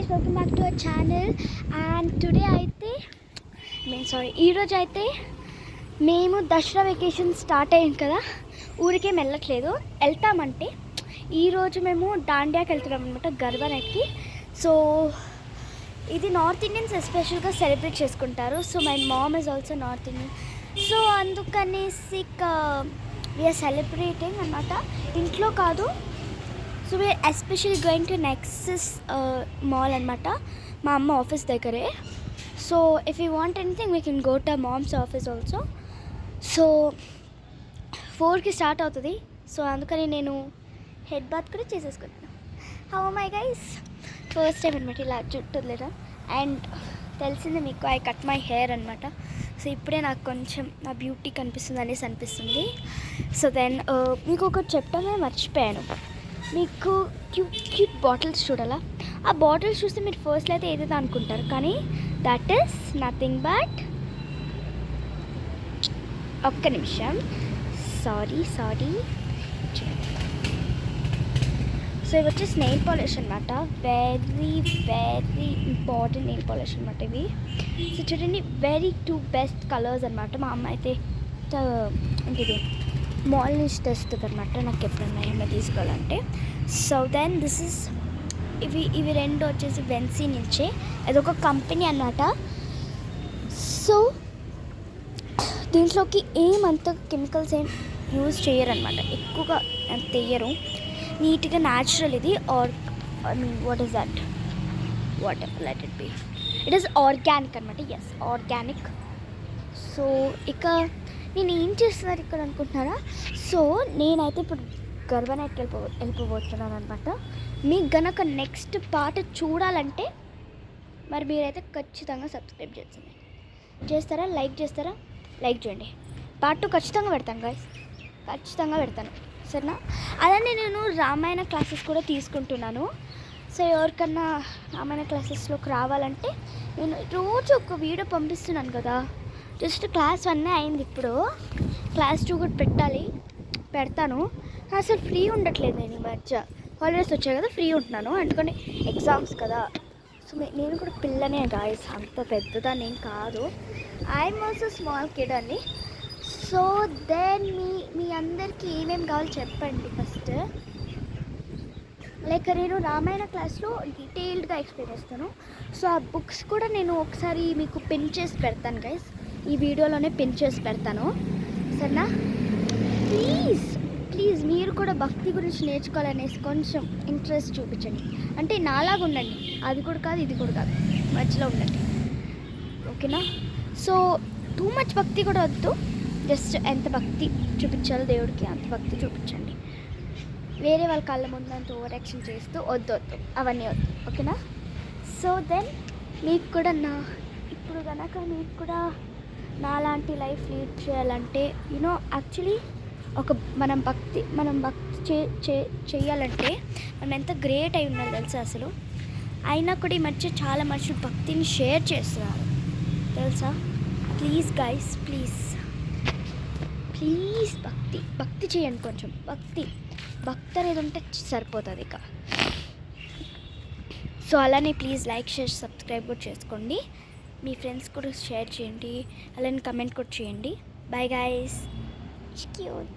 guys, welcome back to our channel. And today ఈరోజు అయితే మేము దసరా వెకేషన్ స్టార్ట్ అయ్యాం కదా, ఊరికేం వెళ్ళట్లేదు. వెళ్తామంటే ఈరోజు మేము దాండియాకి వెళ్తున్నాం అనమాట, గర్బా నైట్కి. సో ఇది నార్త్ ఇండియన్స్ ఎస్పెషల్గా సెలబ్రేట్ చేసుకుంటారు. So my mom is also north Indian, so అందుకనేసి వీఆర్ సెలబ్రేటింగ్ అనమాట, ఇంట్లో కాదు. So we are especially going to Nexus mall అనమాట, మా అమ్మ ఆఫీస్ దగ్గరే. So if you want anything we can go to mom's office also. So 4కి start అవుతుంది. సో అందుకని నేను హెడ్ బాత్ కూడా చేసేసుకున్నాను. How my guys, first time అనమాట ఇలా జుట్టు వదిలేదా. అండ్ తెలిసింది మీకు, ఐ కట్ మై హెయిర్ అనమాట. సో ఇప్పుడే నాకు కొంచెం నా బ్యూటీ కనిపిస్తుంది అనేసి అనిపిస్తుంది. సో దెన్ మీకు ఒకటి చెప్పడమే మర్చిపోయాను, మీకు క్యూట్ బాటిల్స్ చూడాలా. ఆ బాటిల్స్ చూస్తే మీరు ఫస్ట్లో అయితే ఏదైతే అనుకుంటారు, కానీ దట్ ఈస్ నథింగ్ బట్, ఒక్క నిమిషం, సారీ. సో ఇవి వచ్చేసి నెయిల్ పాలిష్ అనమాట, వెరీ ఇంపార్టెంట్ నెయిల్ పాలిష్ అనమాట ఇవి. సో చూడండి, వెరీ 2 బెస్ట్ కలర్స్ అనమాట. మా అమ్మ అయితే ఇది మాల్ నుంచి తెస్తుంది అనమాట, నాకు ఎప్పుడన్నా ఏమైనా తీసుకోవాలంటే. సో దెన్ దిస్ ఇస్ ఇవి రెండు వచ్చేసి వెన్సీ నుంచే, అదొక కంపెనీ అన్నమాట. సో దీంట్లోకి ఏమంత కెమికల్స్ ఏం యూజ్ చేయరనమాట, ఎక్కువగా తెయ్యరు, నీట్గా న్యాచురల్ ఇది. I mean what is that, what let it be, it is organic అనమాట. Yes, organic. సో ఇక నేను ఏం చేస్తున్నారు ఇక్కడ అనుకుంటున్నారా. సో నేనైతే ఇప్పుడు గర్బా నైట్కి వెళ్ళిపోతున్నాను అనమాట. మీకు గనక నెక్స్ట్ పార్ట్ చూడాలంటే మరి మీరైతే ఖచ్చితంగా సబ్స్క్రైబ్ చేస్తారా, లైక్ చేస్తారా, లైక్ చేయండి. పార్ట్ 2 ఖచ్చితంగా పెడతాను గాయ్స్, ఖచ్చితంగా పెడతాను, సరేనా. అలానే నేను రామాయణ క్లాసెస్ కూడా తీసుకుంటున్నాను. సో ఎవరికన్నా రామాయణ క్లాసెస్లోకి రావాలంటే నేను రోజు ఒక వీడియో పంపిస్తున్నాను కదా. జస్ట్ క్లాస్ 1 అయింది, ఇప్పుడు క్లాస్ 2 కూడా పెడతాను. అసలు ఫ్రీ ఉండట్లేదు నేను, ఈ మధ్య హాలిడేస్ వచ్చాయి కదా, ఫ్రీ ఉంటున్నాను. అందుకని ఎగ్జామ్స్ కదా. సో నేను కూడా పిల్లనే గాయస్, అంత పెద్దదాన్ని ఏం కాదు. ఐఎమ్ ఆల్సో స్మాల్ కిడ్ అండి. సో దెన్ మీ అందరికీ ఏమేమి కావాలో చెప్పండి ఫస్ట్. లైక్ నేను రామాయణ క్లాస్లో డీటెయిల్డ్గా ఎక్స్ప్లెయిన్ చేస్తాను. సో ఆ బుక్స్ కూడా నేను ఒకసారి మీకు పిన్ చేసి పెడతాను గైస్, ఈ వీడియోలోనే పిన్ చేసి పెడతాను, సరేనా. ప్లీజ్ మీరు కూడా భక్తి గురించి నేర్చుకోవాలనేసి కొంచెం ఇంట్రెస్ట్ చూపించండి. అంటే నాలాగా ఉండండి, అది కూడా కాదు ఇది కూడా కాదు, మధ్యలో ఉండండి, ఓకేనా. సో టూ మచ్ భక్తి కూడా వద్దు, జస్ట్ ఎంత భక్తి చూపించాలో దేవుడికి అంత భక్తి చూపించండి. వేరే వాళ్ళ కళ్ళ ముందు అంత ఓవర్ యాక్షన్ చేస్తూ వద్దు, అవన్నీ వద్దు, ఓకేనా. సో దెన్ మీకు కూడా ఇప్పుడు కనుక మీకు కూడా నాలాంటి లైఫ్ లీడ్ చేయాలంటే యాక్చువల్లీ మనం భక్తి చేయాలంటే మనం ఎంత గ్రేట్ అయి ఉండాలి తెలుసా అసలు. అయినా కూడా ఈ మధ్య చాలా మనుషులు భక్తిని షేర్ చేస్తున్నారు తెలుసా. ప్లీజ్ గైస్, ప్లీజ్ భక్తి చేయండి, కొంచెం భక్తి అనేది ఉంటే సరిపోతుంది ఇక. సో అలానే ప్లీజ్ లైక్, షేర్, సబ్స్క్రైబ్ కూడా చేసుకోండి. మీ ఫ్రెండ్స్ కూడా షేర్ చేయండి, అలానే కమెంట్ కూడా చేయండి. Bye guys. Cute.